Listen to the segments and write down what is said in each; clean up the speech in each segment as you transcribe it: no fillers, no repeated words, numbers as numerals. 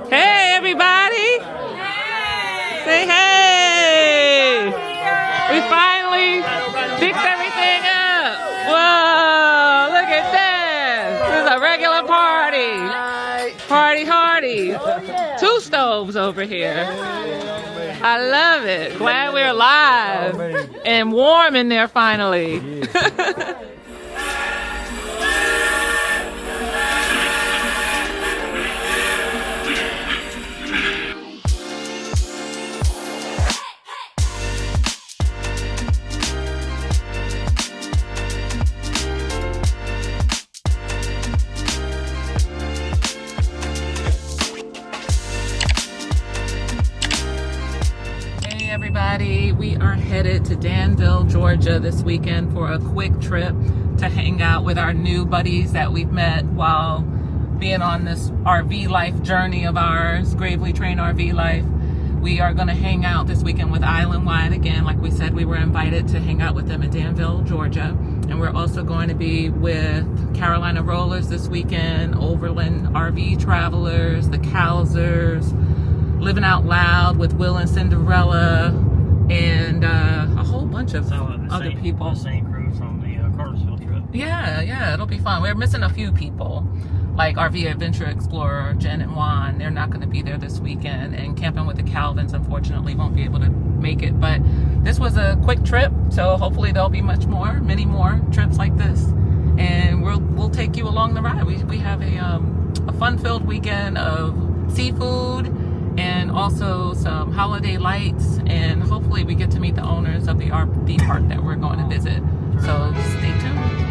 Hey, everybody. Say hey. We finally fixed everything up. Whoa, look at that. This is a regular party. Party hardy. 2 stoves over here. I love it. Glad we're live and warm in there finally. Everybody, we are headed to Danville, Georgia this weekend for a quick trip to hang out with our new buddies that we've met while being on this RV life journey of ours, Gravely Trained RV Life. We are going to hang out this weekend with Islandwide again. Like we said, we were invited to hang out with them in Danville, Georgia. And we're also going to be with Carolina Rollers this weekend, Overland RV Travelers, the Calzers, Living Out Loud with Will and Cinderella, and a whole bunch of other people. The same crew from the Cartersville trip. Yeah, it'll be fun. We're missing a few people, like RV Adventure Explorer, Jen and Juan. They're not going to be there this weekend, and Camping with the Calvins, unfortunately, won't be able to make it. But this was a quick trip, so hopefully there'll be many more trips like this, and we'll take you along the ride. We have a fun-filled weekend of seafood and also some holiday lights, and hopefully we get to meet the owners of the RV park that we're going to visit. So stay tuned.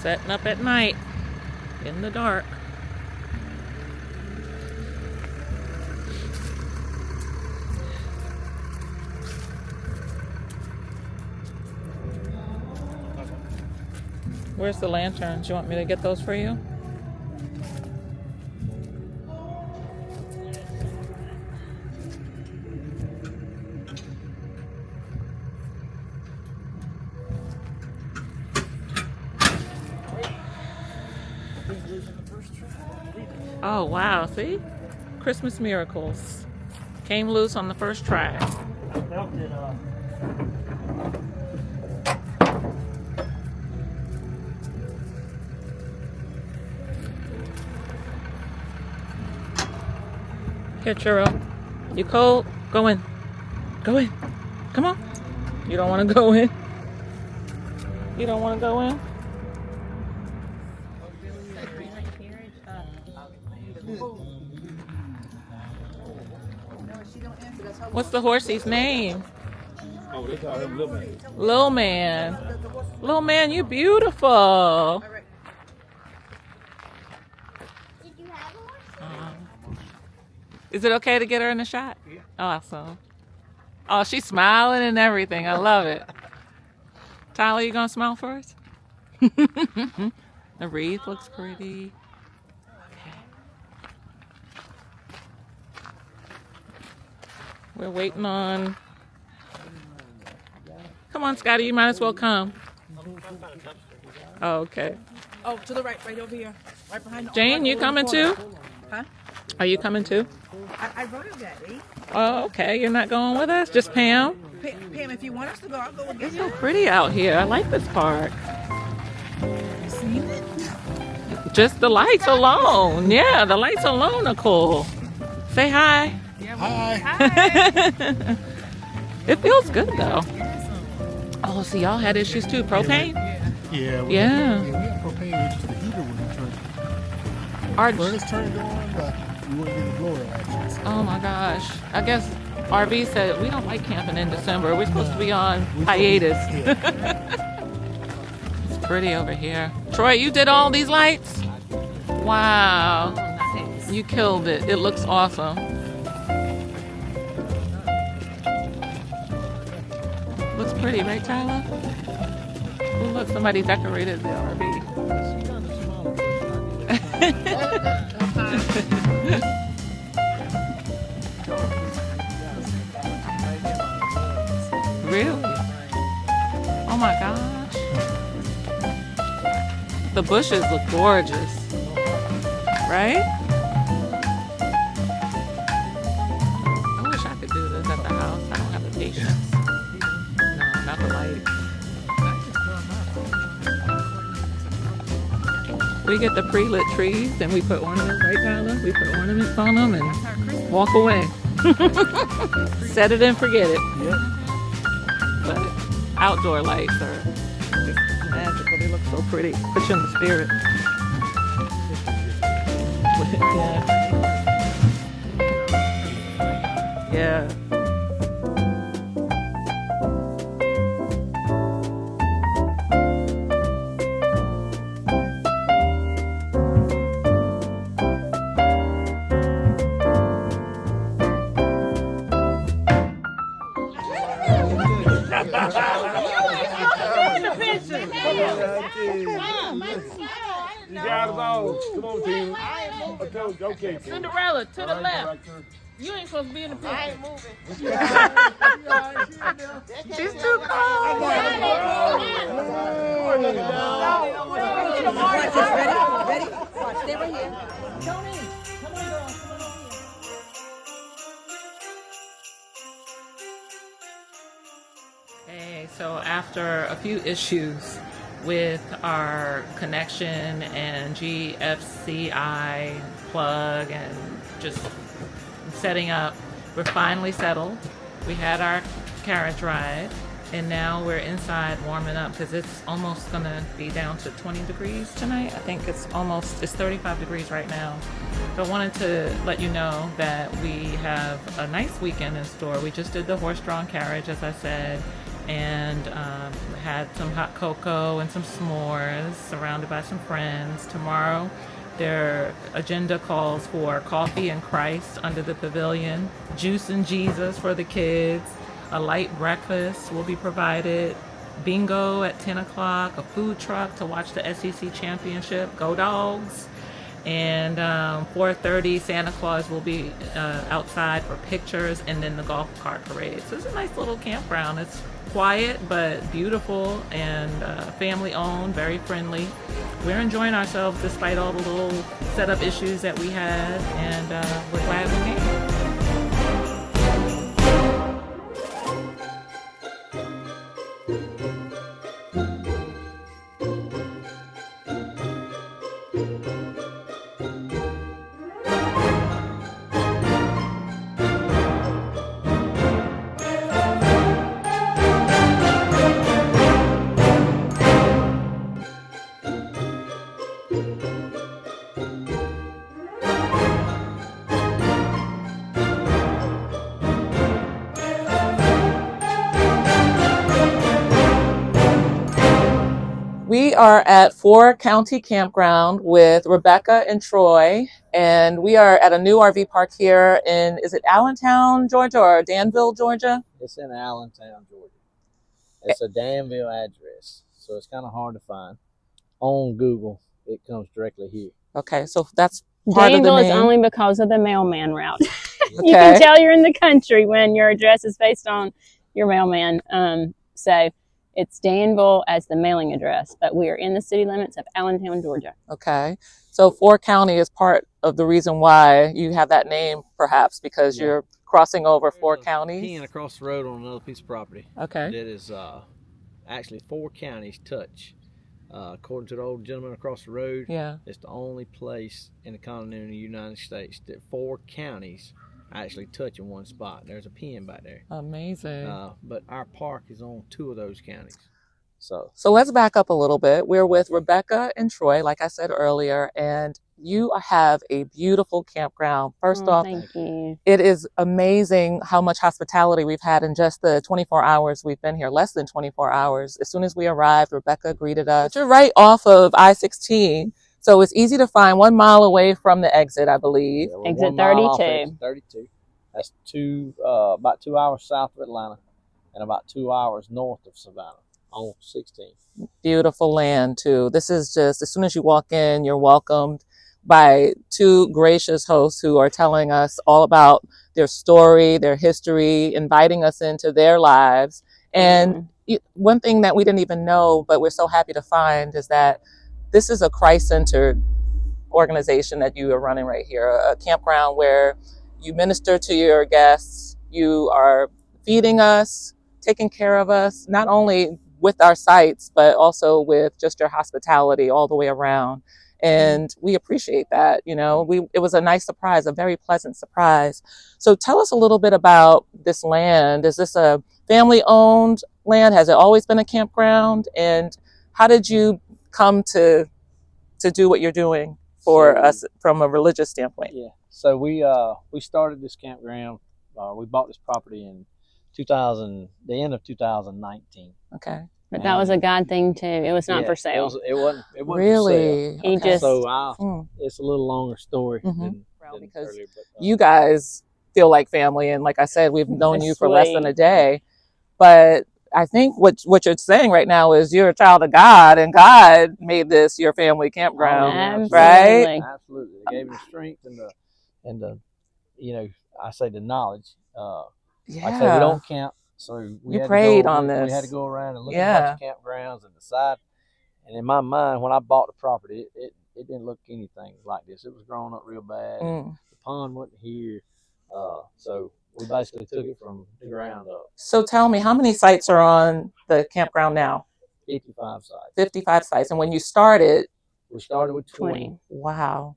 Setting up at night in the dark. Where's the lanterns? You want me to get those for you? Oh wow, see? Christmas miracles. Came loose on the first try. Here, Churro. You cold? Go in. Go in. Come on. You don't want to go in? You don't want to go in? What's the horsey's name? Oh, they call him Little Man. Lil Man. Lil Man, you beautiful. Did you have a horse? Is it okay to get her in the shot? Yeah. Awesome. Oh, she's smiling and everything. I love it. Tyler, you gonna smile for us? The wreath looks pretty. Okay. We're waiting on. Come on, Scotty, you might as well come. Oh, okay. Oh, to the right over here. Right behind the Jane, you coming too? Huh? Are you coming too? I voted that, eh? Oh, okay. You're not going with us? Just Pam? Pam, if you want us to go, I'll go with It's you. so pretty out here. I like this park. You seen it? Just the lights alone. Yeah, the lights alone are cool. Say hi. Hi. It feels good though. Oh, so y'all had issues too. Propane? Yeah. We had propane, which is the heater when we turned. Our, Furnace turned on, but we wouldn't get the blower actions. oh my gosh. I guess RV said we don't like camping in December. We're supposed to be on hiatus. Yeah. It's pretty over here. Troy, you did all these lights? Wow. You killed it. It looks awesome. Looks pretty, right, Tyler? Oh, look, somebody decorated the RV. Really? Oh my gosh. The bushes look gorgeous. Right? I wish I could do this at the house. I don't have the patience. No, not the lights. We get the pre-lit trees and we put ornaments, right, Tyler? We put ornaments on them and walk away. Set it and forget it. Yep. But outdoor lights are just magical. They look so pretty. Put you in the spirit. Yeah. Yeah. You got it all. Come on, team. Okay, team. Cinderella, to the left. You ain't supposed to be in the picture. I ain't moving. She's too cold. Ready? Watch, stay right here. Tony, come on, girl. Hey, so after a few issues with our connection and GFCI plug and just setting up, we're finally settled. We had our carriage ride and now we're inside warming up because it's almost gonna be down to 20 degrees tonight. I think it's 35 degrees right now. So I wanted to let you know that we have a nice weekend in store. We just did the horse-drawn carriage, as I said, and had some hot cocoa and some s'mores surrounded by some friends. Tomorrow their agenda calls for coffee and Christ under the pavilion, juice and Jesus for the kids, a light breakfast will be provided, bingo at 10 o'clock, a food truck to watch the SEC championship, go dogs, and 4:30 Santa Claus will be outside for pictures, and then the golf cart parade. So it's a nice little campground. It's quiet but beautiful and family owned, very friendly. We're enjoying ourselves despite all the little setup issues that we had, and we're glad we came. We are at County Campground with Rebecca and Troy, and we are at a new RV park here in, is it Allentown, Georgia, or Danville, Georgia? It's in Allentown, Georgia. It's a Danville address, so it's kind of hard to find. On Google, it comes directly here. Okay, so that's part of the Danville is name. only because of the mailman route. Okay. You can tell you're in the country when your address is based on your mailman. So it's Danville as the mailing address, but we are in the city limits of Allentown, Georgia. Okay, so County is part of the reason why you have that name, perhaps, because you're crossing over four counties. Peeing across the road on another piece of property. Okay. That is actually 4 counties touch. According to the old gentleman across the road, Yeah. it's the only place in the continental United States that 4 counties actually touch in one spot. There's a pin back there. Amazing. But our park is on 2 of those counties. So let's back up a little bit. We're with Rebecca and Troy, like I said earlier, and you have a beautiful campground. First off, thank you. It is amazing how much hospitality we've had in just the 24 hours we've been here, less than 24 hours. As soon as we arrived, Rebecca greeted us. You're right off of I-16, so it's easy to find, 1 mile away from the exit, I believe. yeah, we're Exit 1 mile off 32. exit 32. That's about 2 hours south of Atlanta and about 2 hours north of Savannah on 16. Beautiful land too. This is just, as soon as you walk in, you're welcomed by 2 gracious hosts who are telling us all about their story, their history, inviting us into their lives. And one thing that we didn't even know, but we're so happy to find, is that this is a Christ-centered organization that you are running right here, a campground where you minister to your guests, you are feeding us, taking care of us, not only with our sites, but also with just your hospitality all the way around. And we appreciate that. You know, it was a nice surprise, a very pleasant surprise. So tell us a little bit about this land. Is this a family-owned land? Has it always been a campground? And how did you come to do what you're doing for us from a religious standpoint? Yeah. So we started this campground. We bought this property in the end of 2019. Okay. But that was a God thing too. It was not for sale. It wasn't Really? for sale. He just It's a little longer story than because earlier, but, you guys feel like family, and like I said, we've known you for less than sweet. a day. But I think what you're saying right now is you're a child of God, and God made this your family campground, Absolutely. right? Absolutely. They gave me the strength and the I say the knowledge. Yeah. Like I said, we don't camp, so we had prayed to go, on we this. had to go around and look at a bunch of campgrounds and decide. And in my mind, when I bought the property, it didn't look anything like this. It was growing up real bad. And the pond wasn't here, so we basically took it from the ground up. So tell me, how many sites are on the campground now? 55 sites. 55 sites. And when you started, We started with 20. Wow.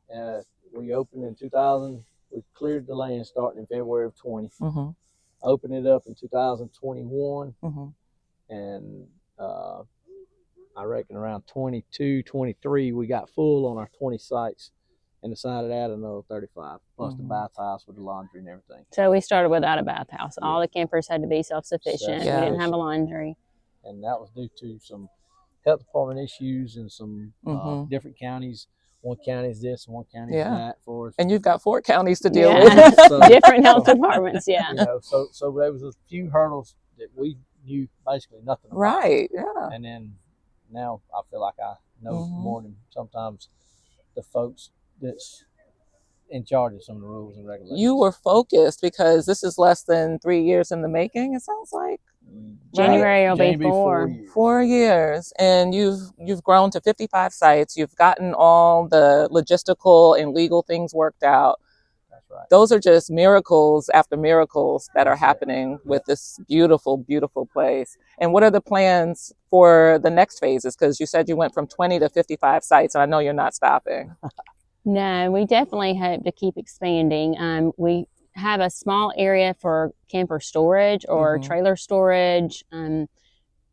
We opened in 2000. We cleared the land starting in February of 20. Mm-hmm. Opened it up in 2021. Mm-hmm. And I reckon around 22, 23, we got full on our 20 sites and decided to add another 35, plus the bathhouse with the laundry and everything. So we started without a bathhouse. All the campers had to be self-sufficient. Yeah. We didn't have a laundry. And that was due to some health department issues in some different counties. One county is this, and one county is that for us. And you've got 4 counties to deal with. Different health departments, yeah. So there was a few hurdles that we knew basically nothing about. Right, yeah. And then now I feel like I know more than sometimes the folks that's in charge of some of the rules and regulations. You were focused because this is less than 3 years in the making, it sounds like. January will be 4. 4 years, and you've grown to 55 sites. You've gotten all the logistical and legal things worked out. That's right. Those are just miracles after miracles that are happening with this beautiful, beautiful place. And what are the plans for the next phases? Because you said you went from 20 to 55 sites, and I know you're not stopping. No, we definitely hope to keep expanding. We have a small area for camper storage or trailer storage,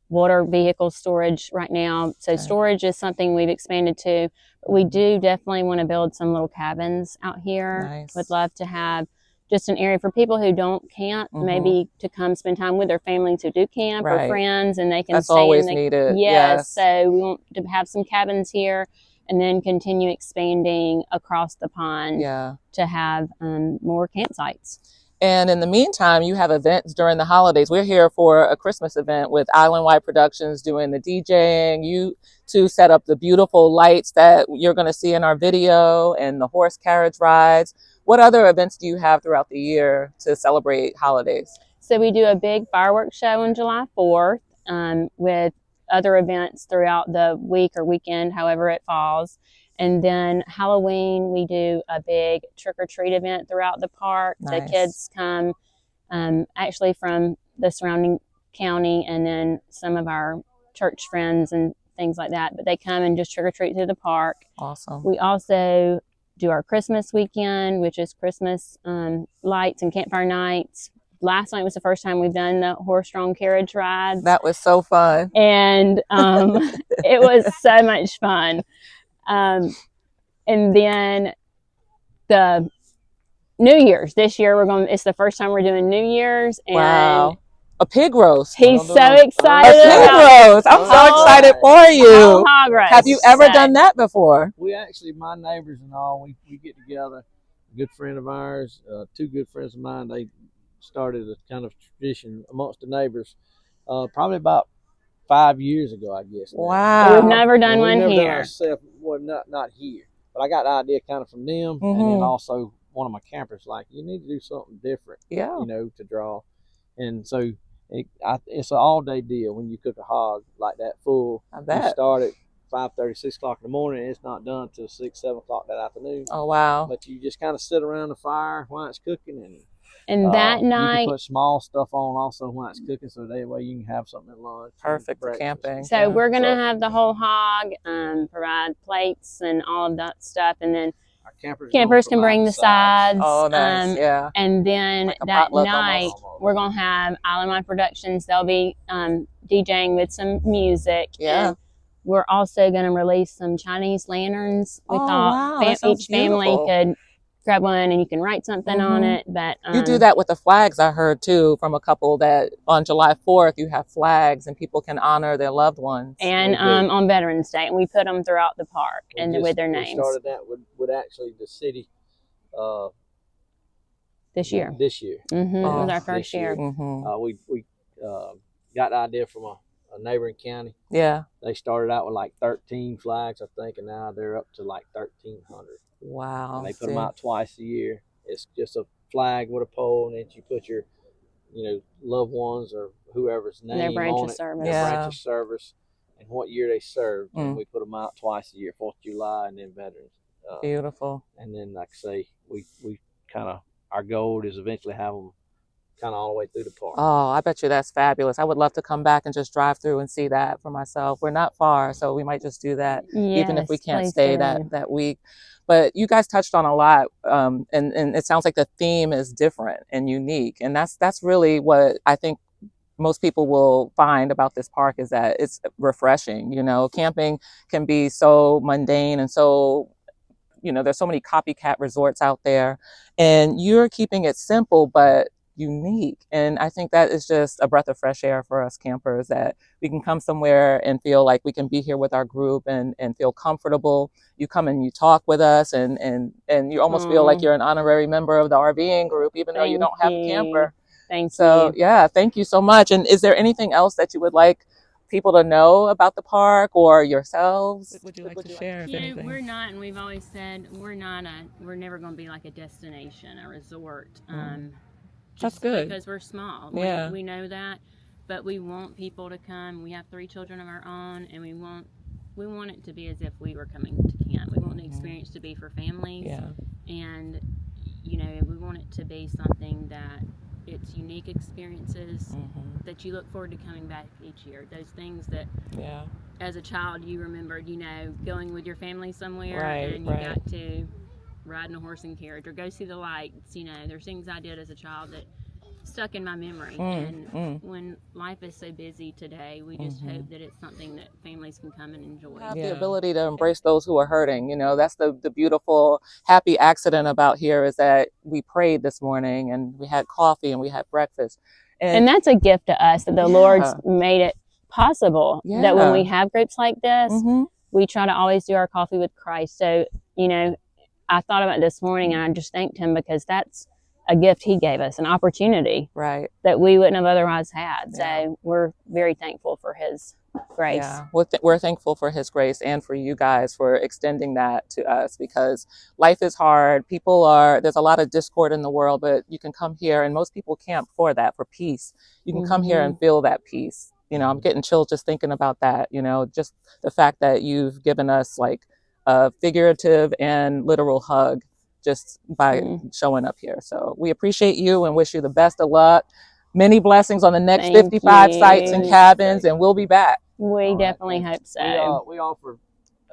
water vehicle storage right now. So storage is something we've expanded to. But we do definitely want to build some little cabins out here. Nice. Would love to have just an area for people who don't camp, maybe to come spend time with their families who do camp or friends, and they can That's stay always in the, needed. yes. So we want to have some cabins here and then continue expanding across the pond to have more campsites. And in the meantime, you have events during the holidays. We're here for a Christmas event with Islandwide Productions doing the DJing. You two set up the beautiful lights that you're going to see in our video and the horse carriage rides. What other events do you have throughout the year to celebrate holidays? So we do a big fireworks show on July 4th with other events throughout the week or weekend, however it falls. And then Halloween, we do a big trick-or-treat event throughout the park. Nice. The kids come actually from the surrounding county and then some of our church friends and things like that. But they come and just trick-or-treat through the park. Awesome. We also do our Christmas weekend, which is Christmas lights and campfire nights. Last night was the first time we've done the horse-drawn carriage rides. That was so fun. And it was so much fun. And then the New Year's this year, it's the first time we're doing New Year's. And wow. A pig roast. He's so excited. A pig roast. I'm so excited for you. Have you ever done that before? We actually, my neighbors and all, we get together. A good friend of ours, two good friends of mine, they started a kind of tradition amongst the neighbors probably about 5 years ago, I guess. Wow. We've never done one here. Done ourselves, well, not here. But I got the idea kind of from them. And then also one of my campers, like, you need to do something different, you know, to draw. And so it's an all-day deal when you cook a hog like that full. I bet. You start at 5:30, 6 o'clock in the morning, and it's not done till 6, 7 o'clock that afternoon. Oh, wow. But you just kind of sit around the fire while it's cooking. And that night, you can put small stuff on also when it's cooking, so that way you can have something at lunch. Perfect for camping. So we're going to have the whole hog, provide plates and all of that stuff. And then our campers can bring the sides. Oh, nice. And then like that night, we're going to have Islandwide Productions. They'll be DJing with some music. Yeah. And we're also going to release some Chinese lanterns. We thought each family could grab one and you can write something on it. But you do that with the flags, I heard too, from a couple that on July 4th you have flags and people can honor their loved ones. And on Veterans Day, and we put them throughout the park with their names. We started that with actually the city this year. Mm-hmm. It was our first year. We got the idea from a neighboring county. Yeah. They started out with like 13 flags, I think, and now they're up to like 1,300. Wow. And they put them out twice a year. It's just a flag with a pole, and then you put your, loved ones or whoever's name their branch on of it, service. their branch of service, and what year they served. And we put them out twice a year, 4th of July, and then Veterans. Beautiful. And then, like I say, we kind of, our goal is eventually have them kind of all the way through the park. Oh, I bet you that's fabulous. I would love to come back and just drive through and see that for myself. We're not far, so we might just do that, even if we can't stay that week. But you guys touched on a lot, and it sounds like the theme is different and unique. And that's really what I think most people will find about this park, is that it's refreshing. Camping can be so mundane and so, there's so many copycat resorts out there, and you're keeping it simple but unique. And I think that is just a breath of fresh air for us campers, that we can come somewhere and feel like we can be here with our group and feel comfortable. You come and you talk with us and you almost feel like you're an honorary member of the RVing group, even though you don't have a camper. Thank you. Yeah, thank you so much. And is there anything else that you would like people to know about the park or yourselves? Would you like to share? We're not, and we've always said we're never going to be like a destination, a resort. That's good. Because we're small. Yeah. We know that, but we want people to come. We have 3 children of our own, and we want it to be as if we were coming to camp. We want the experience to be for families. Yeah. And, we want it to be something that it's unique experiences that you look forward to coming back each year. Those things that as a child you remembered, going with your family somewhere and you got to ride in a horse and carriage or go see the lights. There's things I did as a child that stuck in my memory. And when life is so busy today, we just hope that it's something that families can come and enjoy. Have the ability to embrace those who are hurting. You know, that's the beautiful, happy accident about here is that we prayed this morning and we had coffee and we had breakfast. And that's a gift to us that the Lord's made it possible that when we have groups like this, we try to always do our coffee with Christ. So, you know, I thought about it this morning and I just thanked him because that's a gift he gave us, an opportunity that we wouldn't have otherwise had. So we're very thankful for his grace. Yeah, we're thankful for his grace and for you guys for extending that to us because life is hard. There's a lot of discord in the world, but you can come here and most people camp for that, for peace. You can come here and feel that peace. You know, I'm getting chills just thinking about that, you know, just the fact that you've given us like a figurative and literal hug just by showing up here. So we appreciate you and wish you the best of luck. Many blessings on the next 55 sites and cabins, and we'll be back. We definitely hope so. We offer,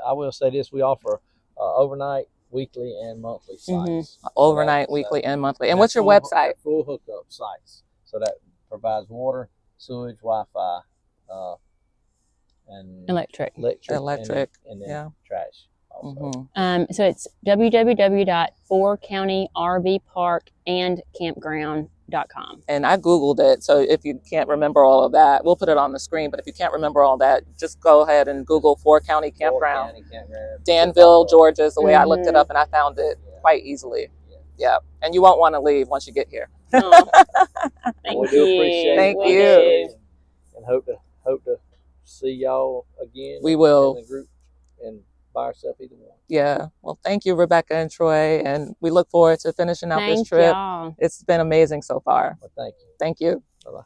I will say this, we offer overnight, weekly, and monthly sites. Overnight, weekly, and monthly. And what's your website? Full hookup sites. So that provides water, sewage, Wi-Fi, and electric, and then trash. So it's www.4CountyRVParkandCampground.com. And I Googled it. So if you can't remember all of that, we'll put it on the screen. But if you can't remember all that, just go ahead and Google 4 County Campground. Danville, Georgia is the way I looked it up and I found it quite easily. Yeah. And you won't want to leave once you get here. Thank you. Appreciate Thank you. And hope to see y'all again. We will. In the group and by ourselves, either one. Yeah. Well, thank you, Rebecca and Troy. And we look forward to finishing out this trip. Y'all. It's been amazing so far. Well, thank you. Thank you. Bye-bye.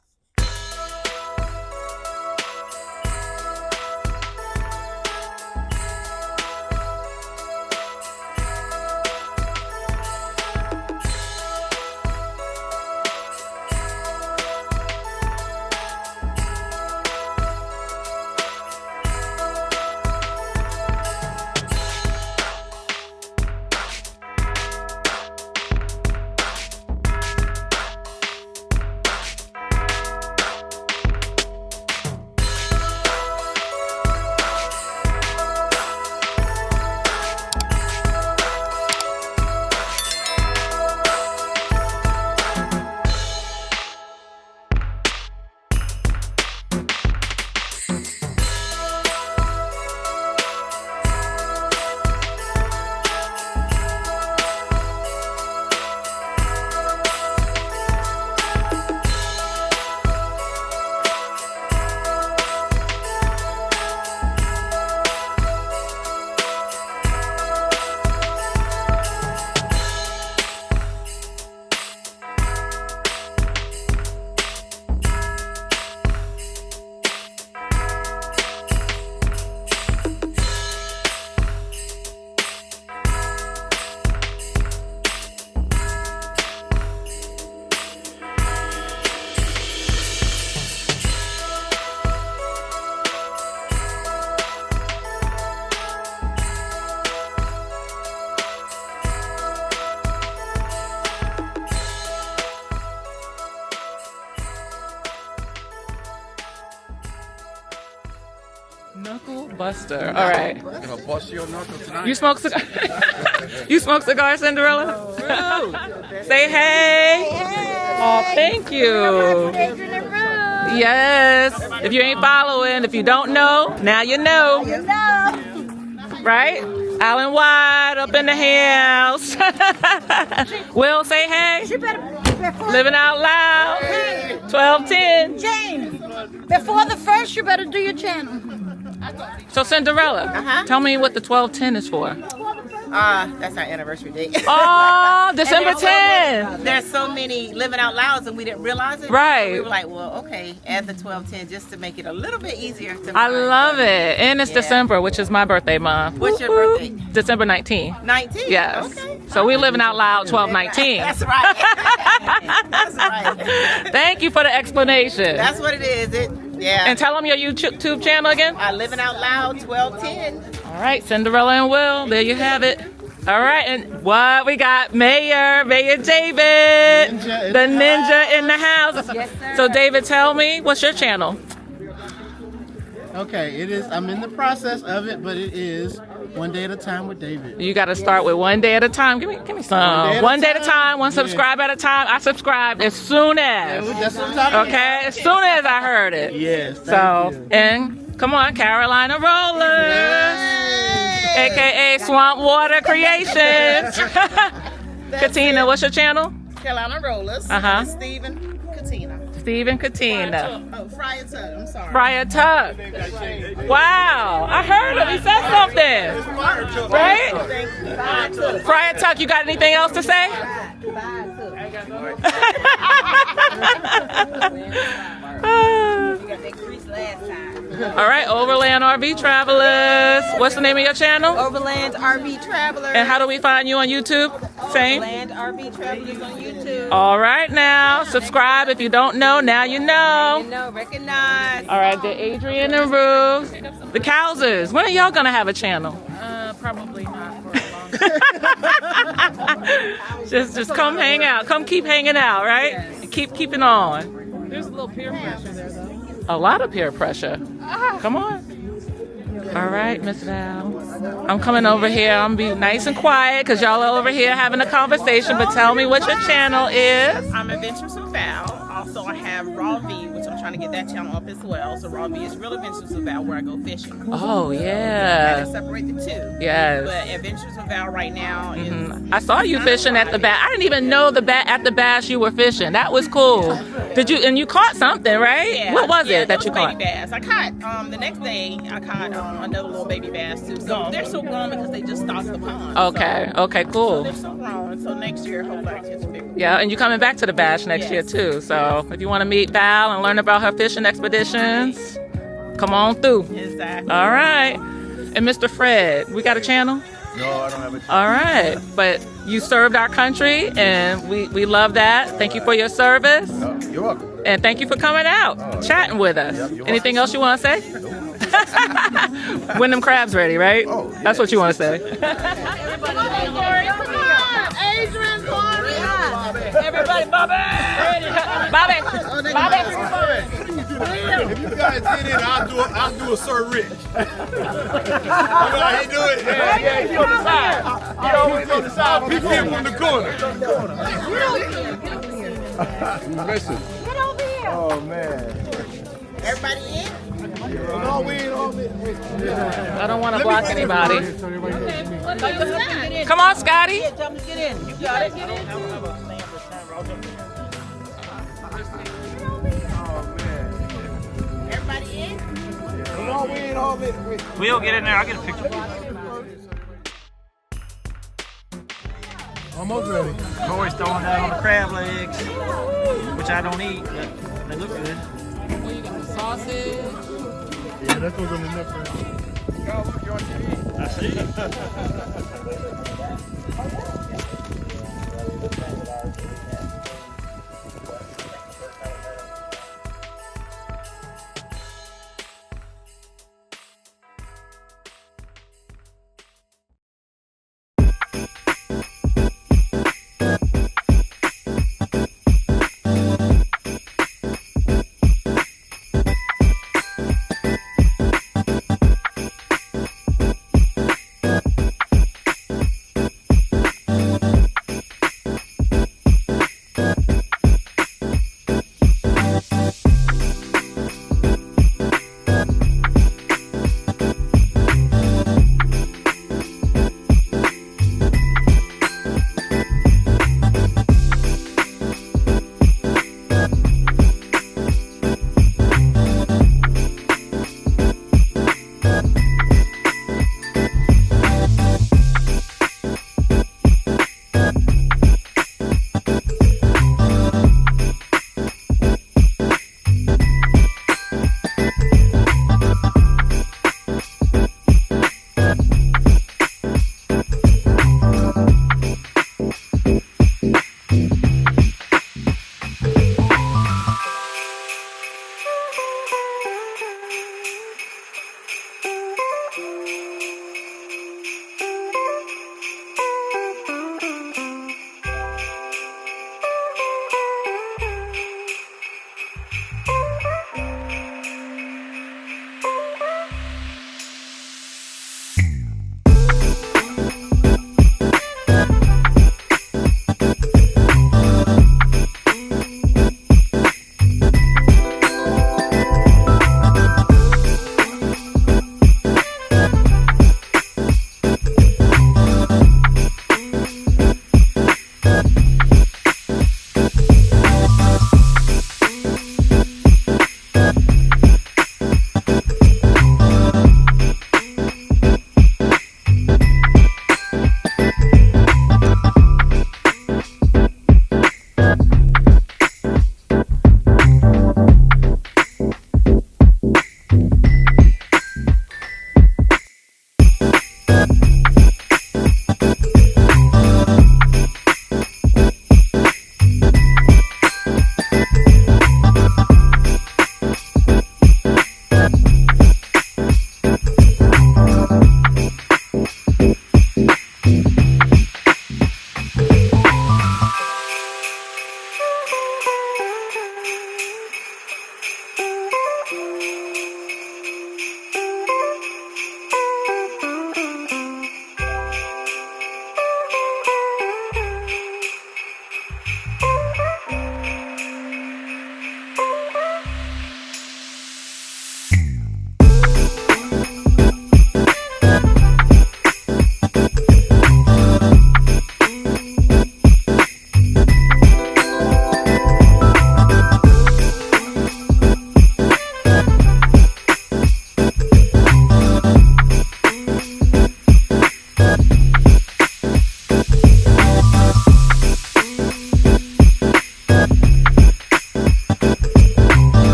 Knuckle buster. All right. Gonna bust your knuckle tonight. You smoke cigar? You smoke cigars, Cinderella? Say hey. Oh, thank you. Yes. If you ain't following, if you don't know, now you know. Right? Allenwide up in the house. Will, say hey. Living out loud. 1210. Jane, before the first, you better do your channel. So Cinderella, tell me what the 1210 is for. That's our anniversary date. Oh, December 10th. There's so many living out louds and we didn't realize it. Right. So we were like, well, okay, add the 1210 just to make it a little bit easier to I find. love it. And it's December, which is my birthday month. What's your birthday? December 19th. 19? Yes. Okay. So we living out loud 1219. That's right. That's right. Thank you for the explanation. That's what it is. Yeah. And tell them your YouTube channel again. Living Out Loud 1210. All right, Cinderella and Will, there you have it. All right, and what we got? Mayor David, the ninja in the house. Yes, sir. So David, tell me, what's your channel? Okay, it is. I'm in the process of it, but it is One Day at a Time with David. You got to start with one day at a time. Give me some. One day at a time, one subscribe at a time. I subscribed as soon as. That's what I'm talking about. Okay, as soon as I heard it. Yes. And come on, Carolina Rollers, aka Swamp Water Creations. Katina, what's your channel? Carolina Rollers. Uh-huh. Stephen Katina. Stephen Katina. Oh, Friar Tuck. I'm sorry. Friar Tuck. Wow, I heard him. He said something. Right? Friar Tuck, you got anything else to say? All right, Overland RV Travelers. What's the name of your channel? Overland RV Travelers. And how do we find you on YouTube? Same? Overland RV Travelers on YouTube. All right now, subscribe if you don't know, now you know. You know, recognize. All right, the Adrian and Ruth, the Cowsers. When are y'all gonna have a channel? Probably not for a long time. Just come hang out. Come keep hanging out, right? Yes. Keep it on. There's a little peer pressure there, though. A lot of peer pressure. Come on. All right, Miss Val. I'm coming over here. I'm gonna be nice and quiet because y'all are over here having a conversation. But tell me what your channel is. I'm Adventures with Val. Also, I have Raw V, which I'm trying to get that channel up as well. So Raw V is Real Adventures with Val, where I go fishing. Oh I yeah. had to separate the two. Yes. But Adventures with Val right now is. I saw you fishing at the bass. I didn't even know at the bass you were fishing. That was cool. Did you? And you caught something, right? Yeah, What was it that those you caught? Baby bass. I caught the next day. I caught another little baby bass too. So they're still grown because they just stocked the pond. Okay. So, Okay. so Cool. they're still grown. So next year, hopefully, I can catch a big one. Yeah, and you coming back to the bash next year too. So if you want to meet Val and learn about her fishing expeditions, come on through. Exactly. All right. And Mr. Fred, we got a channel? No, I don't have a channel. All right. But you served our country, and we love that. Thank you for your service. You're welcome. And thank you for coming out, chatting with us. you're Anything else you want to say? When them crabs ready, right? Oh, yeah. That's what you want to say. Come on, Adrian, Corey. Everybody, Bobby. Bobby. If you guys get in, I'll do a Sir Rich. You know how he do it? Yeah, he on the side. He always on the side. I'll pick him from the corner. Listen. Get over here. Oh, man. Everybody in? No, we ain't all in. I don't want to block anybody. Come on, Scotty. Jump to get in. You got it. Everybody in? No, we ain't all in. We'll get in there. I'll get a picture. Almost ready. Corey's throwing that on the crab legs, which I don't eat, but they look good. Well, you got the sausage. Yeah, that's what's on the neck right. Y'all look, you're on TV. I see.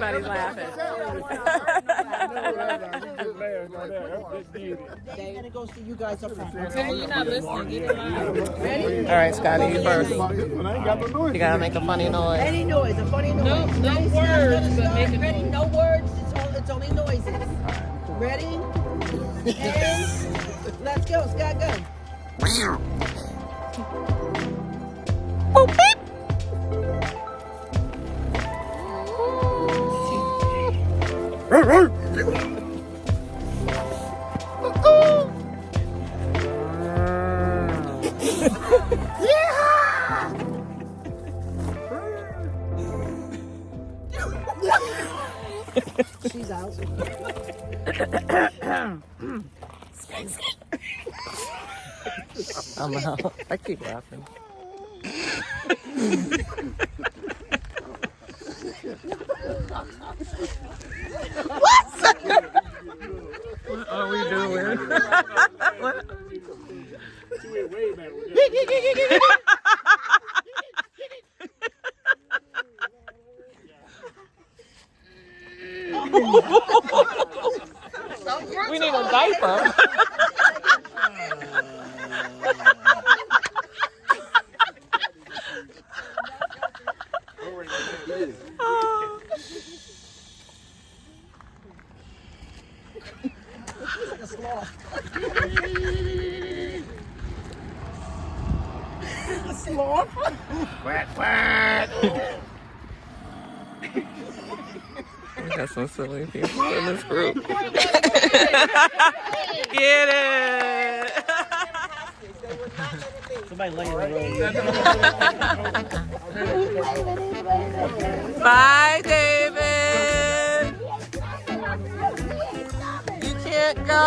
Everybody's laughing. And it goes to you guys up front. Okay, you're not listening. Get it loud. Ready? All right, Scotty, you first. You gotta make a funny noise. Any noise, a funny noise. No words, but make a Ready? noise. No words. It's only noises. Ready? And let's go. Scott, go. Boop, beep. She's out. I'm out. I keep laughing. What are we doing? What? We need a diaper. Quack, quack. We got some silly people in this group. Get it! Somebody lay in the road. Bye, David. You can't go.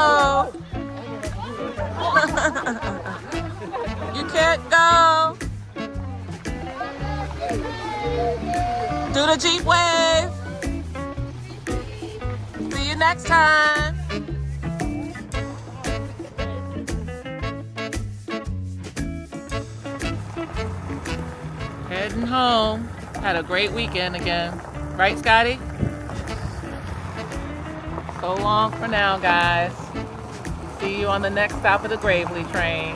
You can't go. Do the Jeep wave. See you next time. Heading home. Had a great weekend again. Right, Scotty? So long for now, guys. See you on the next stop of the Gravely train.